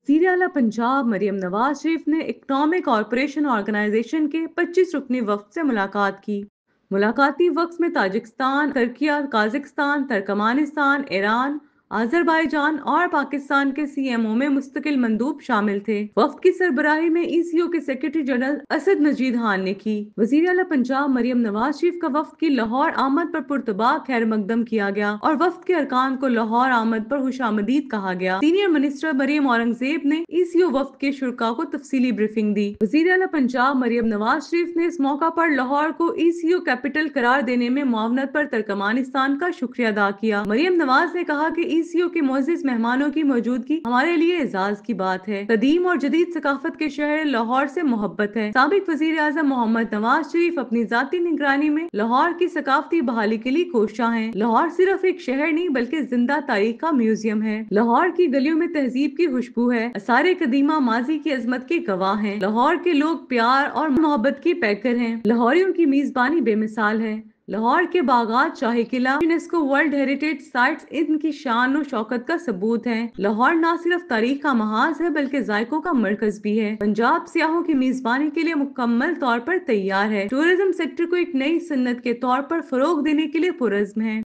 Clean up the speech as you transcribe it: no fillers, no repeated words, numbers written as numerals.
वज़ीर आला पंजाब मरियम नवाज शरीफ ने इकनॉमिक कॉरपोरेशन ऑर्गेनाइजेशन के 25 रुकनी वफ़द से मुलाकात की। मुलाकाती वफ़द में Tajikistan, Turkiye, Kazakhstan, Turkmenistan, Iran, Azerbaijan और पाकिस्तान के सीएमओ में मुस्तकिल मंदूब शामिल थे। वफ़द की सरबराही में ईसीओ के सेक्रेटरी जनरल असद मजीद खान ने की। वज़ीर आला पंजाब मरियम नवाज शरीफ का वफ़द की लाहौर आमद पर पुरतबा खैर मकदम किया गया और वफ़द के अरकान को लाहौर आमद पर खुशामदीद कहा गया। सीनियर मिनिस्टर मरियम औरंगजेब ने ईसीओ वफ़द के शुरका को तफसीली ब्रीफिंग दी। वज़ीर आला पंजाब मरियम नवाज शरीफ ने इस मौका पर लाहौर को ईसीओ कैपिटल करार देने में मुआवनत पर तुर्कमानिस्तान का शुक्रिया अदा किया। मरियम नवाज ने कहा कि ईसीओ के मोअज़्ज़िज़ मेहमानों की मौजूदगी हमारे लिए एजाज की बात है। कदीम और जदीद सकाफत के शहर लाहौर से मोहब्बत है। साबिक वज़ीर आज़म मोहम्मद नवाज शरीफ अपनी जाती निगरानी में लाहौर की सकाफती बहाली के लिए कोशिश हैं। लाहौर सिर्फ एक शहर नहीं बल्कि जिंदा तारीख का म्यूजियम है। लाहौर की गलियों में तहजीब की खुशबू है। असारे कदीमा माजी की अजमत के गवाह हैं। लाहौर के लोग प्यार और मोहब्बत के पैकर हैं। लाहौरियों की मेजबानी बेमिसाल है। लाहौर के बागात, शाही किला, यूनेस्को वर्ल्ड हेरिटेज साइट्स इनकी शान और शौकत का सबूत हैं। लाहौर न सिर्फ तारीख का महाज है बल्कि जायकों का मरकज भी है। पंजाब सियाहों की मेजबानी के लिए मुकम्मल तौर पर तैयार है। टूरिज्म सेक्टर को एक नई सन्नत के तौर पर फरोग देने के लिए पुरज़्म है।